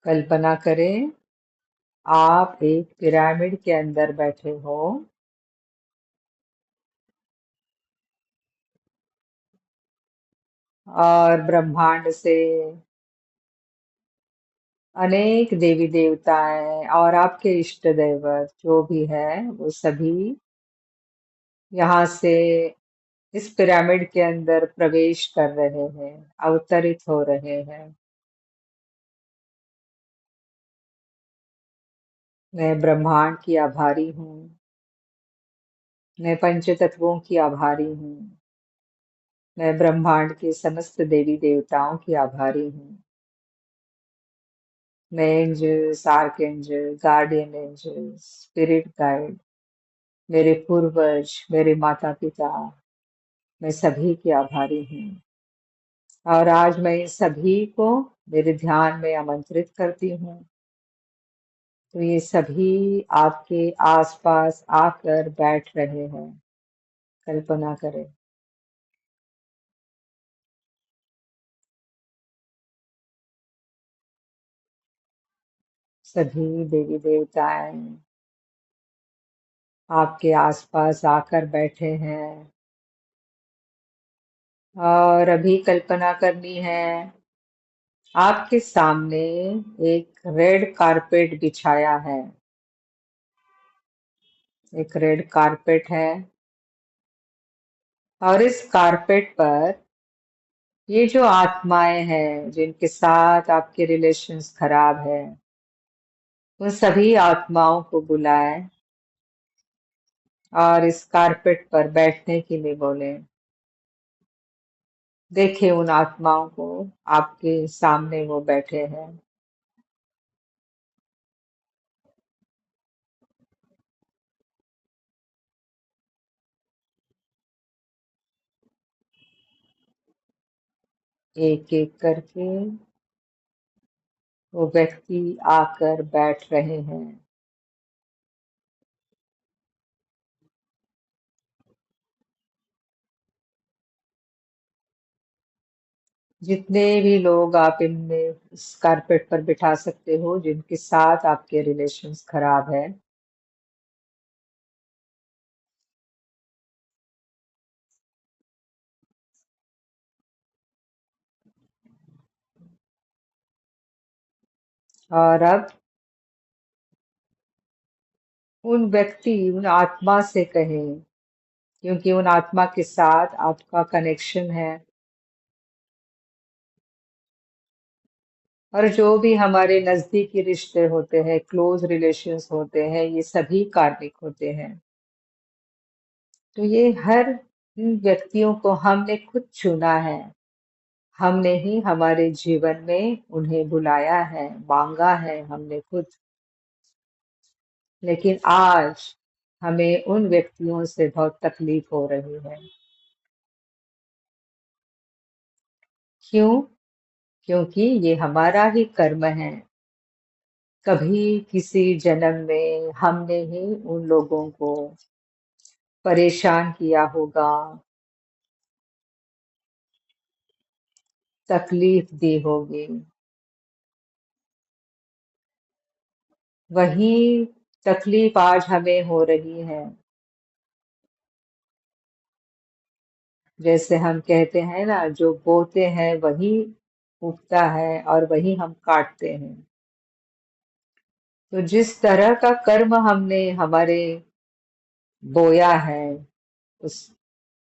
कल्पना करें आप एक पिरामिड के अंदर बैठे हो और ब्रह्मांड से अनेक देवी देवताएं और आपके इष्ट देवत जो भी है वो सभी यहाँ से इस पिरामिड के अंदर प्रवेश कर रहे हैं, अवतरित हो रहे हैं। मैं ब्रह्मांड की आभारी हूँ। मैं पंच तत्वों की आभारी हूँ। मैं ब्रह्मांड के समस्त देवी देवताओं की आभारी हूँ। मैं angels, archangel, guardian angel, spirit guide, मेरे पूर्वज, मेरे माता पिता, मैं सभी की आभारी हूँ। और आज मैं इन सभी को मेरे ध्यान में आमंत्रित करती हूँ। तो ये सभी आपके आसपास आकर बैठ रहे हैं। कल्पना करें। सभी देवी देवताएं आपके आसपास आकर बैठे हैं। और अभी कल्पना करनी है आपके सामने एक रेड कारपेट बिछाया है। एक रेड कारपेट है और इस कारपेट पर ये जो आत्माएं हैं जिनके साथ आपके रिलेशंस खराब है उन सभी आत्माओं को बुलाएं और इस कारपेट पर बैठने के लिए बोले। देखें उन आत्माओं को, आपके सामने वो बैठे हैं। एक एक करके वो व्यक्ति आकर बैठ रहे हैं। जितने भी लोग आप इनमें इस कारपेट पर बिठा सकते हो जिनके साथ आपके रिलेशंस खराब है, और अब उन आत्मा से कहें, क्योंकि उन आत्मा के साथ आपका कनेक्शन है। और जो भी हमारे नजदीकी रिश्ते होते हैं, क्लोज रिलेशंस होते हैं, ये सभी कार्मिक होते हैं। तो ये हर इन व्यक्तियों को हमने खुद चुना है। हमने ही हमारे जीवन में उन्हें बुलाया है, मांगा है हमने खुद। लेकिन आज हमें उन व्यक्तियों से बहुत तकलीफ हो रही है। क्यों? क्योंकि ये हमारा ही कर्म है। कभी किसी जन्म में हमने ही उन लोगों को परेशान किया होगा, तकलीफ दी होगी। वही तकलीफ आज हमें हो रही है। जैसे हम कहते हैं ना, जो बोते हैं वही उगता है और वही हम काटते हैं। तो जिस तरह का कर्म हमने हमारे बोया है, उस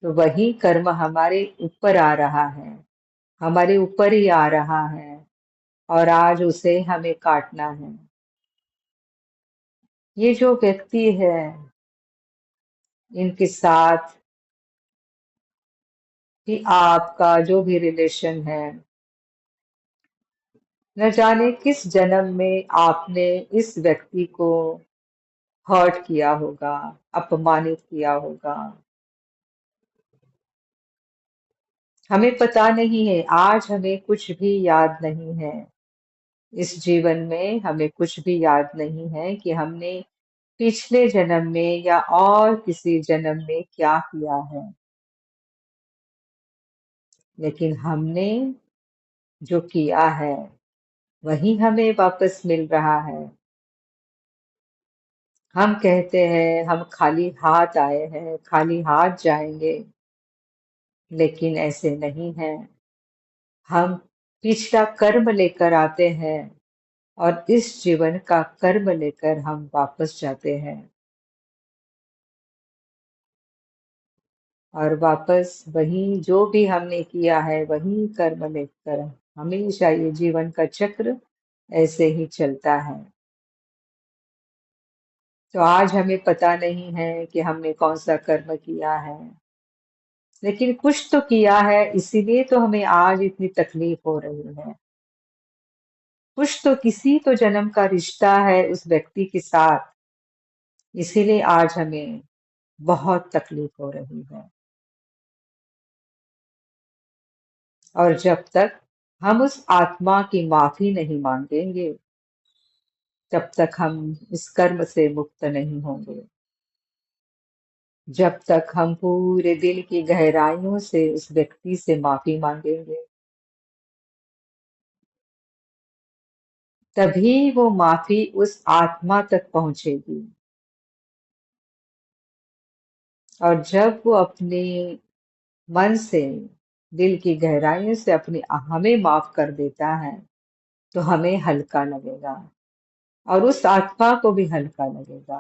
तो वही कर्म हमारे ऊपर आ रहा है, हमारे ऊपर ही आ रहा है। और आज उसे हमें काटना है। ये जो व्यक्ति है, इनके साथ कि आपका जो भी रिलेशन है, न जाने किस जन्म में आपने इस व्यक्ति को हर्ट किया होगा, अपमानित किया होगा। हमें पता नहीं है, आज हमें कुछ भी याद नहीं है। इस जीवन में हमें कुछ भी याद नहीं है कि हमने पिछले जन्म में या और किसी जन्म में क्या किया है। लेकिन हमने जो किया है वही हमें वापस मिल रहा है। हम कहते हैं हम खाली हाथ आए हैं, खाली हाथ जाएंगे, लेकिन ऐसे नहीं है। हम पिछला कर्म लेकर आते हैं और इस जीवन का कर्म लेकर हम वापस जाते हैं, और वापस वही जो भी हमने किया है वही कर्म लेकर हमेशा ये जीवन का चक्र ऐसे ही चलता है। तो आज हमें पता नहीं है कि हमने कौन सा कर्म किया है, लेकिन कुछ तो किया है, इसीलिए तो हमें आज इतनी तकलीफ हो रही है। कुछ तो किसी तो जन्म का रिश्ता है उस व्यक्ति के साथ, इसीलिए आज हमें बहुत तकलीफ हो रही है। और जब तक हम उस आत्मा की माफी नहीं मांगेंगे, तब तक हम इस कर्म से मुक्त नहीं होंगे। जब तक हम पूरे दिल की गहराइयों से उस व्यक्ति से माफी मांगेंगे, तभी वो माफी उस आत्मा तक पहुंचेगी। और जब वो अपने मन से, दिल की गहराइयों से अपने हमें माफ कर देता है, तो हमें हल्का लगेगा और उस आत्मा को भी हल्का लगेगा,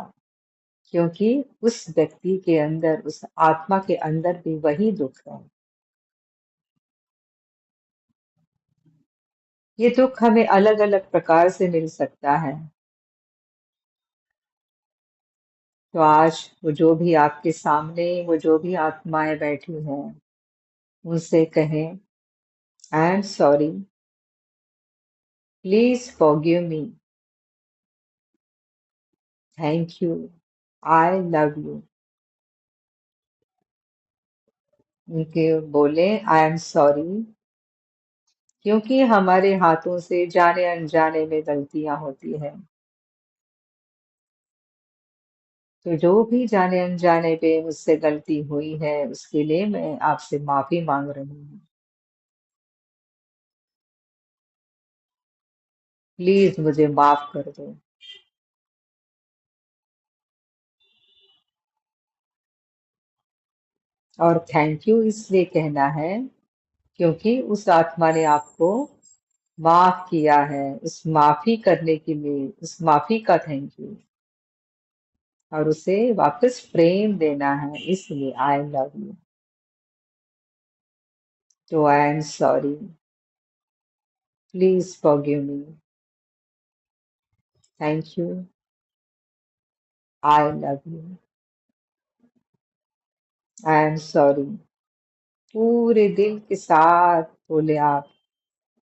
क्योंकि उस व्यक्ति के अंदर, उस आत्मा के अंदर भी वही दुख है। ये दुख हमें अलग अलग प्रकार से मिल सकता है। तो आज वो जो भी आपके सामने, वो जो भी आत्माएं बैठी हैं, उनसे कहें, आई am sorry, please forgive me, thank you, I love you. उनके बोले आई एम सॉरी, क्योंकि हमारे हाथों से जाने अनजाने में गलतियां होती है। तो जो भी जाने अनजाने पे मुझसे गलती हुई है, उसके लिए मैं आपसे माफी मांग रही हूँ। प्लीज मुझे माफ कर दो। और थैंक यू इसलिए कहना है, क्योंकि उस आत्मा ने आपको माफ किया है। उस माफी करने के लिए, उस माफी का थैंक यू, और उसे वापस प्रेम देना है, इसलिए आई लव यू। तो I am sorry, please forgive me, thank you, I love you, I am sorry. पूरे दिल के साथ बोले आप,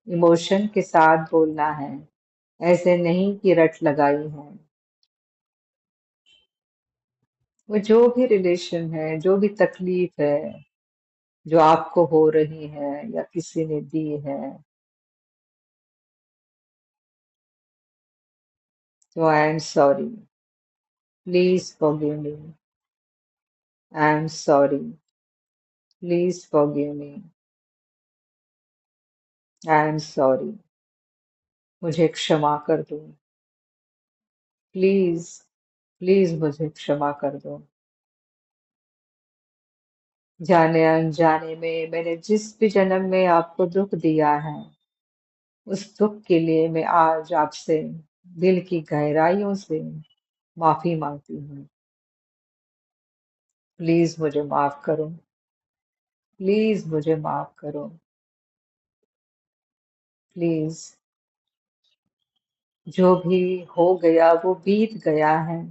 इमोशन के साथ बोलना है, ऐसे नहीं कि रट लगाई है। वो जो भी रिलेशन है, जो भी तकलीफ है, जो आपको हो रही है या किसी ने दी है, तो I am sorry, please forgive me, I am sorry, please forgive me, I am sorry, मुझे क्षमा कर दो, प्लीज, प्लीज मुझे क्षमा कर दो। जाने अनजाने में मैंने जिस भी जन्म में आपको दुख दिया है, उस दुख के लिए मैं आज आपसे दिल की गहराइयों से माफी मांगती हूँ। प्लीज मुझे माफ करो, प्लीज मुझे माफ करो, प्लीज। जो भी हो गया वो बीत गया है।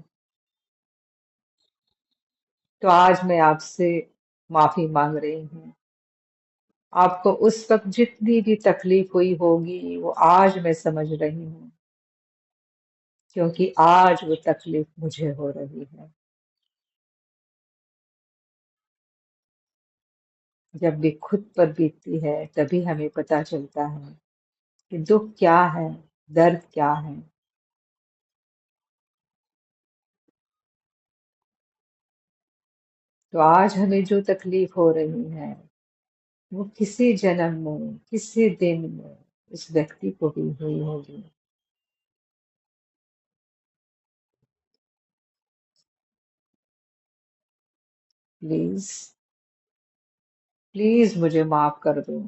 तो आज मैं आपसे माफी मांग रही हूँ। आपको उस वक्त जितनी भी तकलीफ हुई होगी, वो आज मैं समझ रही हूँ, क्योंकि आज वो तकलीफ मुझे हो रही है। जब भी खुद पर बीतती है, तभी हमें पता चलता है कि दुख क्या है, दर्द क्या है। तो आज हमें जो तकलीफ हो रही है, वो किसी जन्म में, किसी दिन में, उस व्यक्ति को भी हुई होगी। प्लीज, प्लीज मुझे माफ कर दो।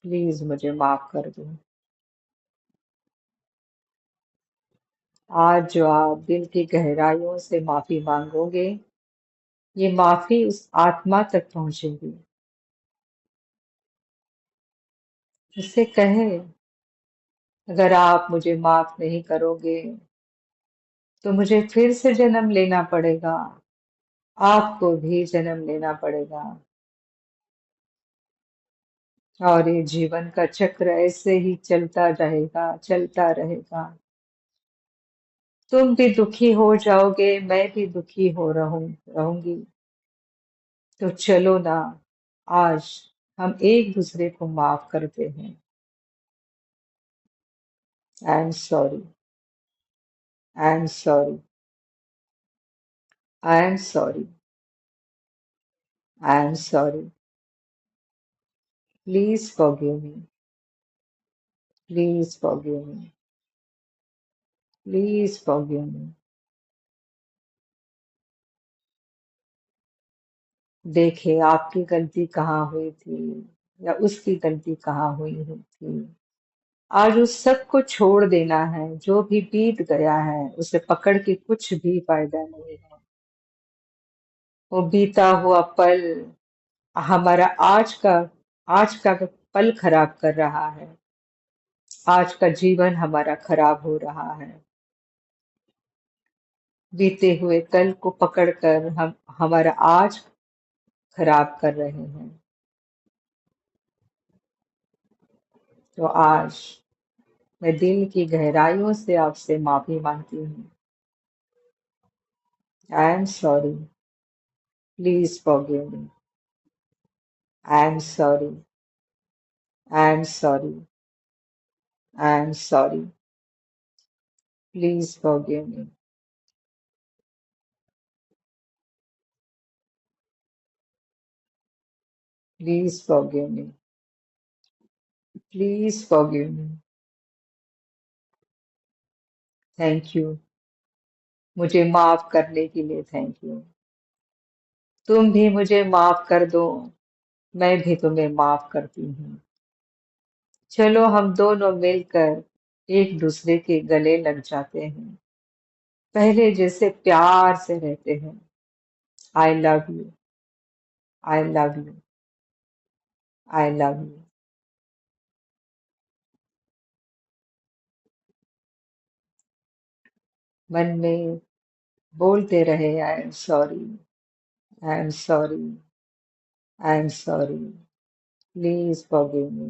प्लीज मुझे माफ कर दो। आज जो आप दिल की गहराइयों से माफी मांगोगे, ये माफी उस आत्मा तक पहुंचेगी। उससे कहे, अगर आप मुझे माफ नहीं करोगे तो मुझे फिर से जन्म लेना पड़ेगा। आपको भी जन्म लेना पड़ेगा। और ये जीवन का चक्र ऐसे ही चलता रहेगा, चलता रहेगा। तुम भी दुखी हो जाओगे, मैं भी दुखी हो रहूंगी। तो चलो ना, आज हम एक दूसरे को माफ करते हैं। आई am sorry. I am sorry. I am sorry. I am sorry. Please forgive me. Please forgive me. Please forgive मी। देखे आपकी गलती कहाँ हुई थी, या उसकी गलती कहाँ हुई थी। आज उस सब को छोड़ देना है। जो भी बीत गया है उसे पकड़ के कुछ भी फायदा नहीं है। वो बीता हुआ पल हमारा आज का पल खराब कर रहा है। आज का जीवन हमारा खराब हो रहा है। बीते हुए कल को पकड़कर हम हमारा आज खराब कर रहे हैं। तो आज मैं दिल की गहराइयों से आपसे माफी मांगती हूँ। आई am sorry. Please forgive me. I am sorry. I am sorry. I am sorry. Please forgive me. Please forgive me. Please forgive me. Thank you. मुझे माफ करने के लिए थैंक यू। तुम भी मुझे माफ कर दो। मैं भी तुम्हें माफ करती हूँ। चलो हम दोनों मिलकर एक दूसरे के गले लग जाते हैं। पहले जैसे प्यार से रहते हैं। आई love you. I love you. I love you. मन में बोलते रहे, आई am sorry. I am sorry. I am sorry. Please forgive me.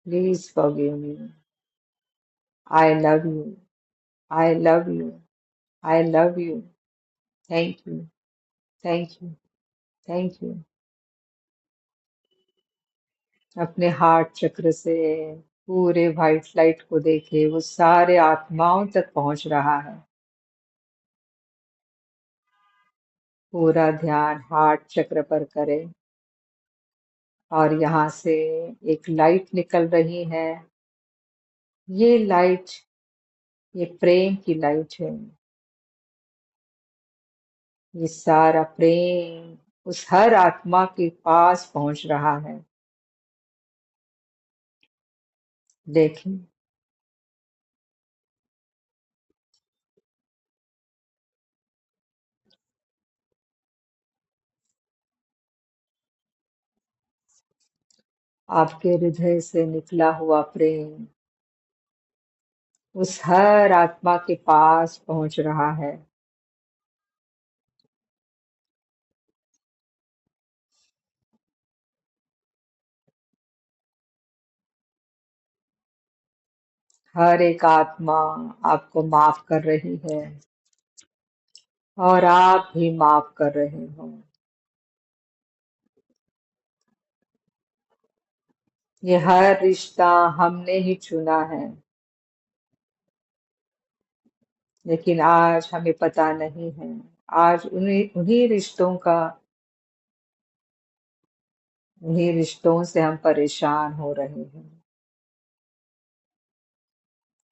Please forgive me. I love you. I love you. I love you. Thank you. Thank you. Thank you. अपने heart चक्र से पूरे white light को देखे, वो सारे आत्माओं तक पहुंच रहा है। पूरा ध्यान हार्ट चक्र पर करें। और यहाँ से एक लाइट निकल रही है। ये लाइट, ये प्रेम की लाइट है। ये सारा प्रेम उस हर आत्मा के पास पहुंच रहा है। देखें, आपके हृदय से निकला हुआ प्रेम उस हर आत्मा के पास पहुंच रहा है। हर एक आत्मा आपको माफ कर रही है, और आप भी माफ कर रहे हो। ये हर रिश्ता हमने ही चुना है, लेकिन आज हमें पता नहीं है। आज उन्हीं उन्हीं रिश्तों का इन्हीं रिश्तों से हम परेशान हो रहे हैं।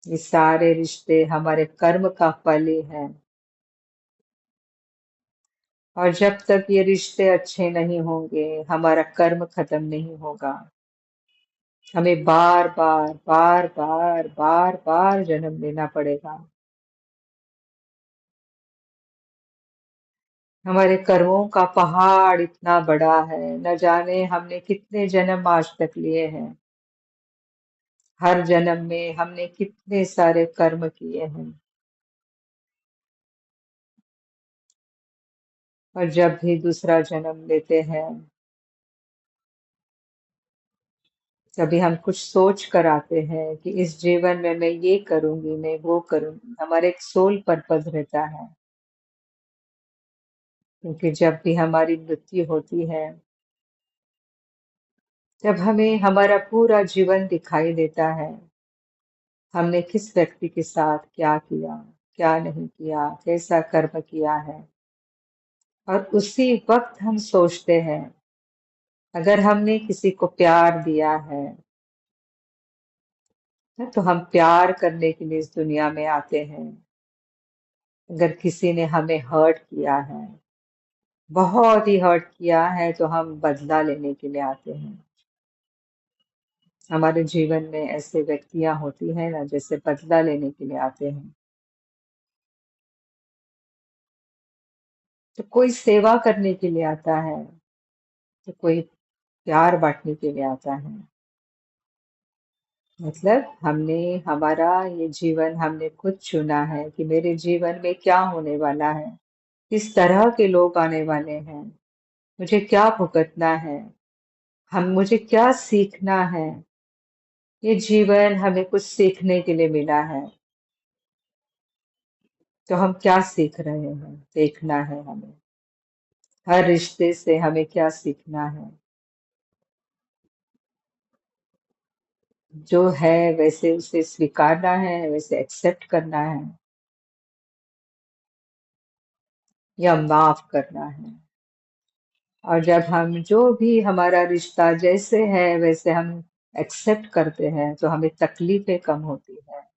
ये सारे रिश्ते हमारे कर्म का फल ही है। और जब तक ये रिश्ते अच्छे नहीं होंगे, हमारा कर्म खत्म नहीं होगा। हमें बार बार बार बार बार बार जन्म लेना पड़ेगा। हमारे कर्मों का पहाड़ इतना बड़ा है, न जाने हमने कितने जन्म आज तक लिए हैं। हर जन्म में हमने कितने सारे कर्म किए हैं। और जब भी दूसरा जन्म लेते हैं, तभी हम कुछ सोच कर आते हैं कि इस जीवन में मैं ये करूंगी, मैं वो करूंगी। हमारा एक सोल पर्पस रहता है। क्योंकि जब भी हमारी मृत्यु होती है, तब हमें हमारा पूरा जीवन दिखाई देता है। हमने किस व्यक्ति के साथ क्या किया, क्या नहीं किया, कैसा कर्म किया है। और उसी वक्त हम सोचते हैं, अगर हमने किसी को प्यार दिया है, तो हम प्यार करने के लिए इस दुनिया में आते हैं। अगर किसी ने हमें हर्ट किया है, बहुत ही हर्ट किया है, तो हम बदला लेने के लिए आते हैं। हमारे जीवन में ऐसे व्यक्तियां होती हैं ना, जैसे बदला लेने के लिए आते हैं। तो कोई सेवा करने के लिए आता है, तो कोई प्यार बांटने के लिए आता है। मतलब हमने हमारा ये जीवन हमने खुद चुना है कि मेरे जीवन में क्या होने वाला है, किस तरह के लोग आने वाले हैं, मुझे क्या भुगतना है, हम मुझे क्या सीखना है। ये जीवन हमें कुछ सीखने के लिए मिला है। तो हम क्या सीख रहे हैं, देखना है हमें। हर रिश्ते से हमें क्या सीखना है। जो है वैसे उसे स्वीकारना है, वैसे एक्सेप्ट करना है, या माफ करना है। और जब हम जो भी हमारा रिश्ता जैसे है वैसे हम एक्सेप्ट करते हैं, तो हमें तकलीफें कम होती है।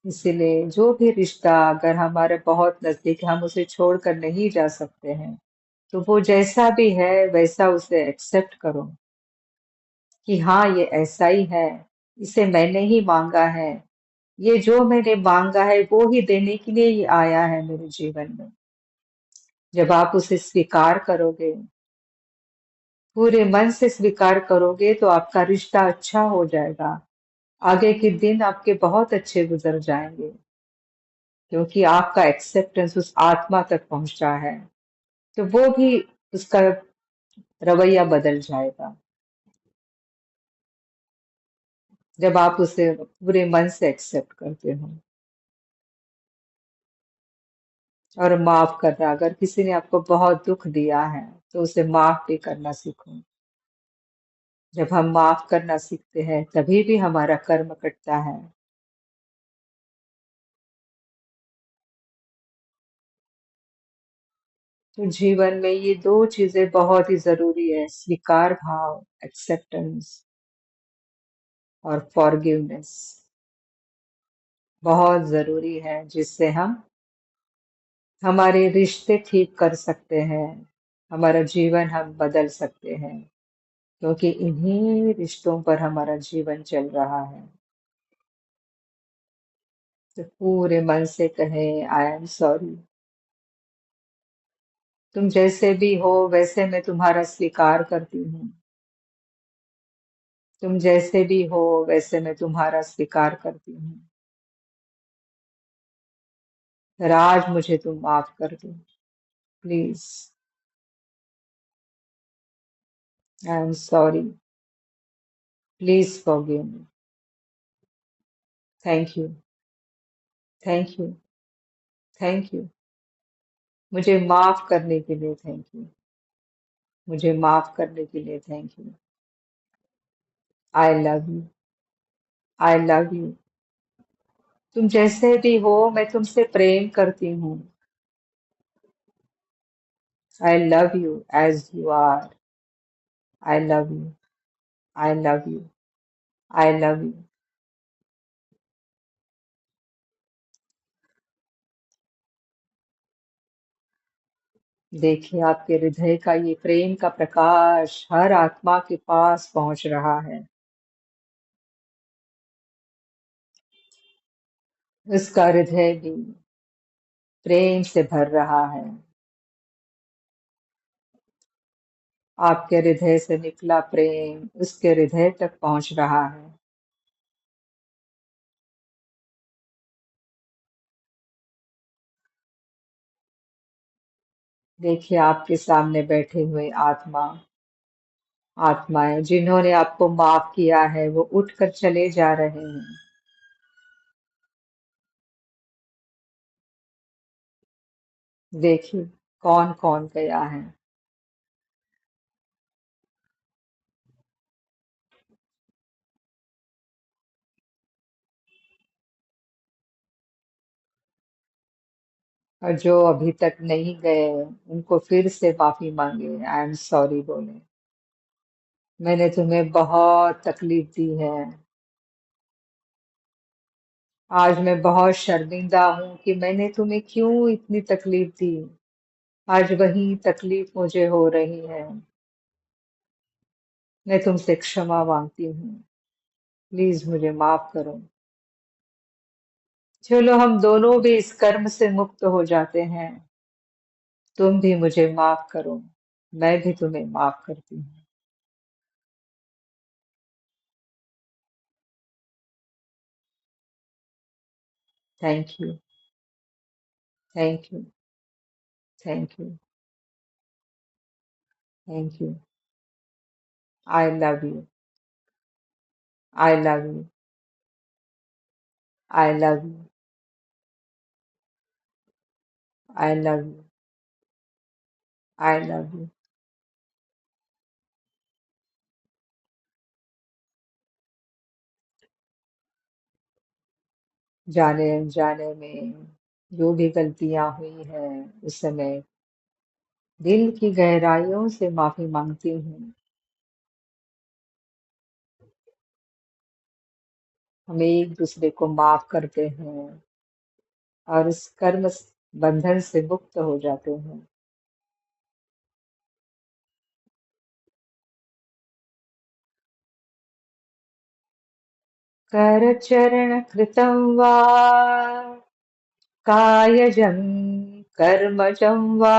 इसीलिए जो भी रिश्ता अगर हमारे बहुत नजदीक है, हम उसे छोड़कर नहीं जा सकते हैं, तो वो जैसा भी है वैसा उसे एक्सेप्ट करो कि हाँ ये ऐसा ही है, इसे मैंने ही मांगा है, ये जो मैंने मांगा है वो ही देने के लिए ही आया है मेरे जीवन में। जब आप उसे स्वीकार करोगे, पूरे मन से स्वीकार करोगे, तो आपका रिश्ता अच्छा हो जाएगा। आगे के दिन आपके बहुत अच्छे गुजर जाएंगे, क्योंकि आपका एक्सेप्टेंस उस आत्मा तक पहुंचा है। तो वो भी उसका रवैया बदल जाएगा, जब आप उसे पूरे मन से एक्सेप्ट करते हो। और माफ करना, अगर किसी ने आपको बहुत दुख दिया है, तो उसे माफ भी करना सीखो। जब हम माफ करना सीखते हैं, तभी भी हमारा कर्म कटता है। तो जीवन में ये दो चीजें बहुत ही जरूरी है, स्वीकार भाव, एक्सेप्टेंस, और फॉरगिवनेस बहुत जरूरी है, जिससे हम हमारे रिश्ते ठीक कर सकते हैं, हमारा जीवन हम बदल सकते हैं। क्योंकि इन्हीं रिश्तों पर हमारा जीवन चल रहा है। तो पूरे मन से कहें, आई एम सॉरी। तुम जैसे भी हो वैसे मैं तुम्हारा स्वीकार करती हूँ। तुम जैसे भी हो वैसे मैं तुम्हारा स्वीकार करती हूँ। पर आज मुझे तुम माफ कर दो, please. I am sorry, please forgive me. Thank you, thank you, thank you. मुझे माफ करने के लिए थैंक यू। मुझे माफ करने के लिए thank you. I love you, I love you. तुम जैसे भी हो मैं तुमसे प्रेम करती हूँ। I love you as you are. I love you. I love you. I love you. देखिए आपके हृदय का ये प्रेम का प्रकाश हर आत्मा के पास पहुंच रहा है। उसका हृदय भी प्रेम से भर रहा है। आपके हृदय से निकला प्रेम उसके हृदय तक पहुंच रहा है। देखिए आपके सामने बैठे हुए आत्माएं जिन्होंने आपको माफ किया है वो उठकर चले जा रहे हैं। देखिए कौन कौन गया है। और जो अभी तक नहीं गए उनको फिर से माफी मांगे, आई एम सॉरी बोले। मैंने तुम्हें बहुत तकलीफ दी है। आज मैं बहुत शर्मिंदा हूँ कि मैंने तुम्हें क्यों इतनी तकलीफ दी। आज वही तकलीफ मुझे हो रही है। मैं तुमसे क्षमा मांगती हूँ। प्लीज मुझे माफ करो। चलो हम दोनों भी इस कर्म से मुक्त हो जाते हैं। तुम भी मुझे माफ करो। मैं भी तुम्हें माफ करती हूँ। Thank you. Thank you. Thank you. Thank you. I love you. I love you. I love you. I love you. I love you. जाने अनजाने में जो भी गलतियां हुई हैं उस समय दिल की गहराइयों से माफी मांगती हूँ। हम एक दूसरे को माफ करते हैं और इस कर्म बंधन से मुक्त हो जाते हैं। करचरण कृतं वा कायजं कर्मजं वा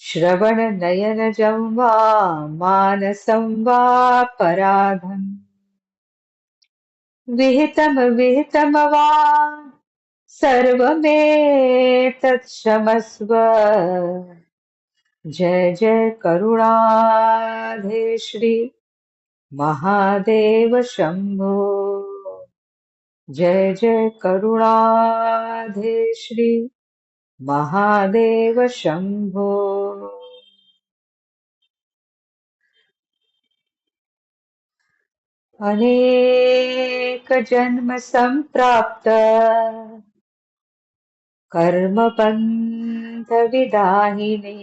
श्रवणनयनजं वा मानसं वा पराधम् विहितम विहितम वा सर्वमेतत् क्षमस्व। जय जय करुणाधे श्री महादेव शंभो। जय जय करुणाधे श्री महादेव शंभो। अनेक जन्म संप्राप्त कर्म बंध विदाहिने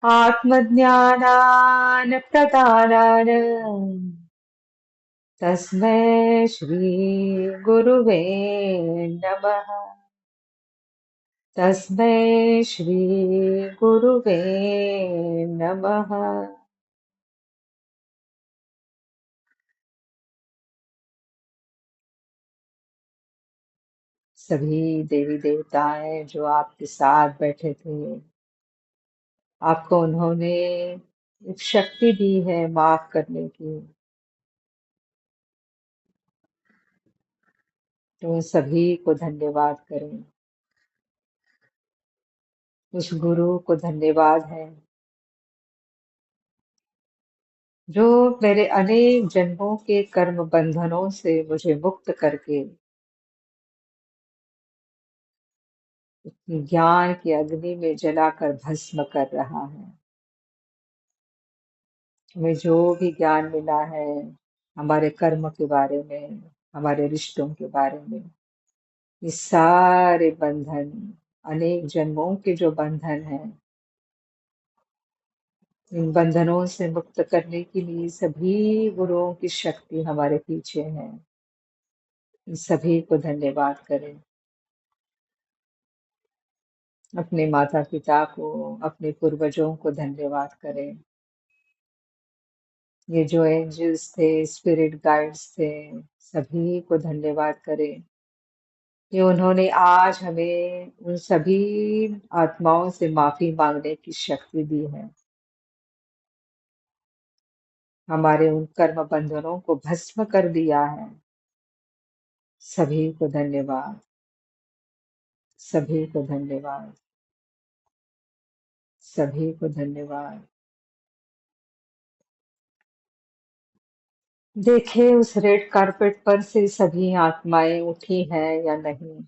आत्मज्ञानान प्रदानान तस्मै श्री गुरुवे नमः। तस्मै श्री गुरुवे नमः। सभी देवी देवताएं जो आपके साथ बैठे थे, आपको उन्होंने एक शक्ति दी है माफ करने की। तो उन सभी को धन्यवाद करें। उस गुरु को धन्यवाद है जो मेरे अनेक जन्मों के कर्म बंधनों से मुझे मुक्त करके ज्ञान की अग्नि में जलाकर भस्म कर रहा है। हमें जो भी ज्ञान मिला है हमारे कर्म के बारे में, हमारे रिश्तों के बारे में, ये सारे बंधन अनेक जन्मों के जो बंधन हैं, इन बंधनों से मुक्त करने के लिए सभी गुरुओं की शक्ति हमारे पीछे है। इन सभी को धन्यवाद करें। अपने माता पिता को, अपने पूर्वजों को धन्यवाद करें। ये जो एंजल्स थे, स्पिरिट गाइड्स थे, सभी को धन्यवाद करें कि उन्होंने आज हमें उन सभी आत्माओं से माफी मांगने की शक्ति दी है। हमारे उन कर्म बंधनों को भस्म कर दिया है। सभी को धन्यवाद, सभी को धन्यवाद, सभी को धन्यवाद। देखिए उस रेड कारपेट पर से सभी आत्माएं उठी हैं या नहीं।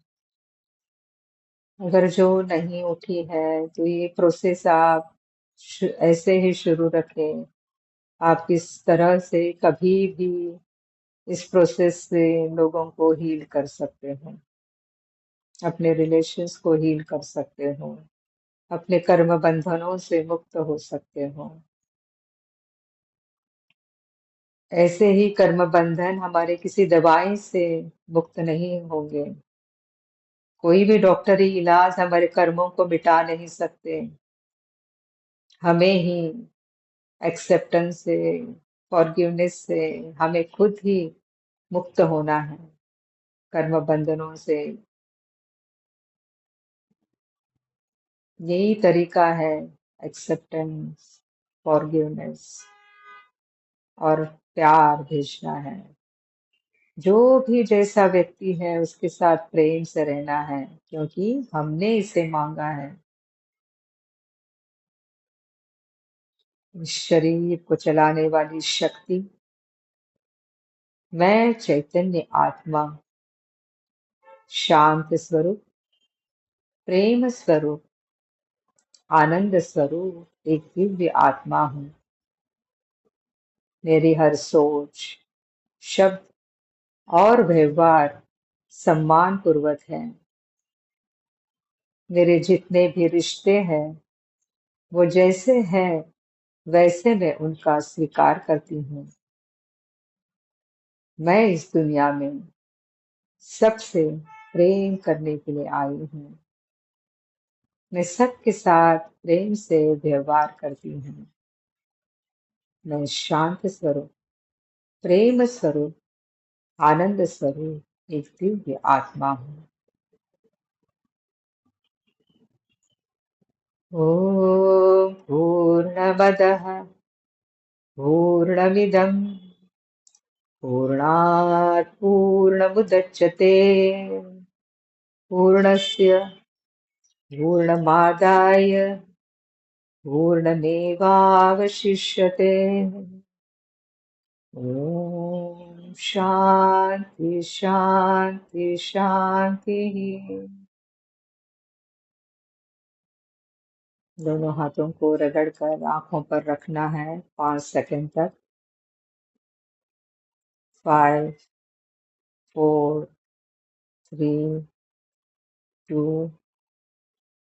अगर जो नहीं उठी है तो ये प्रोसेस आप ऐसे ही शुरू रखें। आप किस तरह से कभी भी इस प्रोसेस से लोगों को हील कर सकते हो, अपने रिलेशंस को हील कर सकते हो, अपने कर्म बंधनों से मुक्त हो सकते हो। ऐसे ही कर्म बंधन हमारे किसी दवाई से मुक्त नहीं होंगे। कोई भी डॉक्टरी इलाज हमारे कर्मों को मिटा नहीं सकते। हमें ही एक्सेप्टेंस से, फॉरगिवनेस से हमें खुद ही मुक्त होना है कर्म बंधनों से। यही तरीका है एक्सेप्टेंस, फॉरगिवनेस और प्यार भेजना है। जो भी जैसा व्यक्ति है उसके साथ प्रेम से रहना है, क्योंकि हमने इसे मांगा है। इस शरीर को चलाने वाली शक्ति मैं चैतन्य आत्मा, शांत स्वरूप, प्रेम स्वरूप, आनंद स्वरूप एक दिव्य आत्मा हूँ। मेरी हर सोच, शब्द और व्यवहार सम्मान पूर्वक है। मेरे जितने भी रिश्ते हैं वो जैसे हैं वैसे मैं उनका स्वीकार करती हूँ। मैं इस दुनिया में सबसे प्रेम करने के लिए आई हूँ। मैं सबके साथ प्रेम से व्यवहार करती हूँ। मैं शांत स्वरूप, प्रेम स्वरूप, आनंद स्वरूप एक दिव्य आत्मा हूँ। ॐ पूर्णमदः पूर्णमिदं पूर्णात् पूर्णमुदच्यते पूर्णस्य पूर्णमादाय पूर्णमेवावशिष्यते। ॐ शान्ति शान्ति शान्तिः। दोनों हाथों को रगड़कर आंखों पर रखना है 5 सेकंड तक। 5, 4, 3, 2,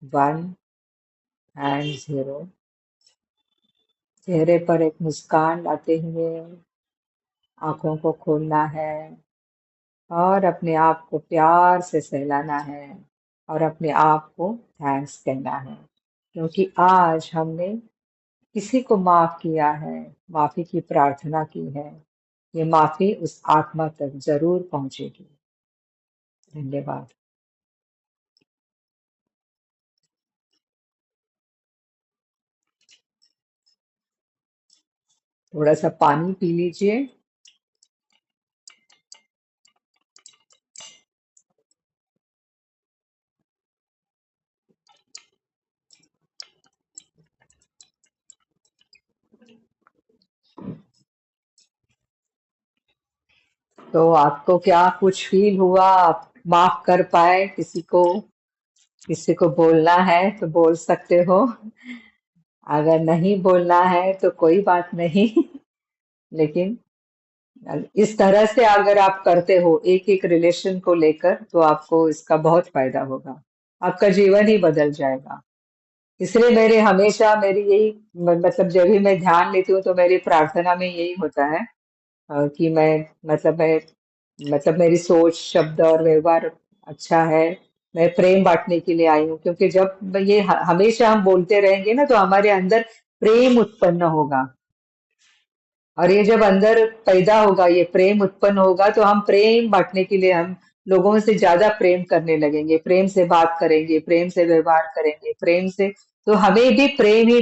1 एंड 0। चेहरे पर एक मुस्कान लाते हुए आंखों को खोलना है और अपने आप को प्यार से सहलाना है और अपने आप को थैंक्स कहना है, क्योंकि आज हमने किसी को माफ किया है, माफी की प्रार्थना की है। ये माफी उस आत्मा तक जरूर पहुंचेगी। धन्यवाद। थोड़ा सा पानी पी लीजिए। तो आपको क्या कुछ फील हुआ? आप माफ कर पाए किसी को? किसी को बोलना है तो बोल सकते हो, अगर नहीं बोलना है तो कोई बात नहीं। लेकिन इस तरह से अगर आप करते हो एक एक रिलेशन को लेकर तो आपको इसका बहुत फायदा होगा। आपका जीवन ही बदल जाएगा। इसलिए मेरे हमेशा मेरी यही मतलब जब भी मैं ध्यान लेती हूँ तो मेरी प्रार्थना में यही होता है कि मैं मेरी सोच शब्द और व्यवहार अच्छा है। मैं प्रेम बांटने के लिए आई हूँ, क्योंकि जब हमेशा हम बोलते रहेंगे ना तो हमारे अंदर प्रेम उत्पन्न होगा। और ये जब अंदर पैदा होगा, ये प्रेम उत्पन्न होगा, तो हम प्रेम बांटने के लिए हम लोगों से ज्यादा प्रेम करने लगेंगे, प्रेम से बात करेंगे, प्रेम से व्यवहार करेंगे, प्रेम से तो हमें भी प्रेम ही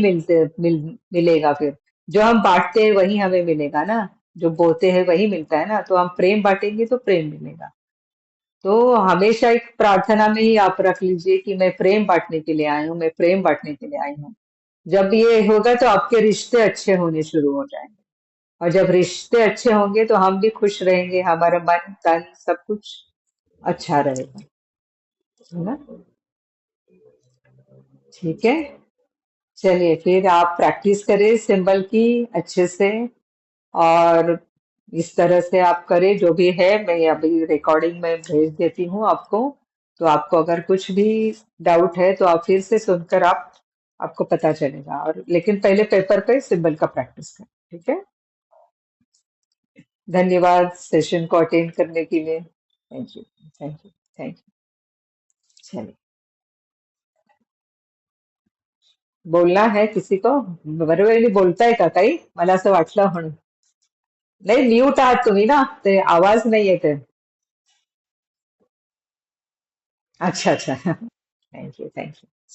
मिलेगा फिर। जो हम बांटते हैं वही हमें मिलेगा ना, जो बोते हैं वही मिलता है ना, तो हम प्रेम बांटेंगे तो प्रेम मिलेगा। तो हमेशा एक प्रार्थना में ही आप रख लीजिए कि मैं प्रेम बांटने के लिए आई हूँ, मैं प्रेम बांटने के लिए आई हूँ। जब ये होगा तो आपके रिश्ते अच्छे होने शुरू हो जाएंगे। और जब रिश्ते अच्छे होंगे तो हम भी खुश रहेंगे, हमारा मन तन सब कुछ अच्छा रहेगा। है ना? ठीक है। चलिए फिर आप प्रैक्टिस करें सिंबल की अच्छे से। और इस तरह से आप करें, जो भी है मैं अभी रिकॉर्डिंग में भेज देती हूँ आपको। तो आपको अगर कुछ भी डाउट है तो आप फिर से सुनकर आपको पता चलेगा। और लेकिन पहले पेपर पे सिंबल का प्रैक्टिस करें। ठीक है। धन्यवाद सेशन को अटेंड करने के लिए। Thank you. Thank you. Thank you. चलिए, बोलना है किसी को? बरोबर बोलताय का काही? मला असं वाटलं म्हणून. नाही, म्यूट आहात तुम्ही ना, ते आवाज नाही येते. अच्छा अच्छा. थँक्यू. थँक्यू.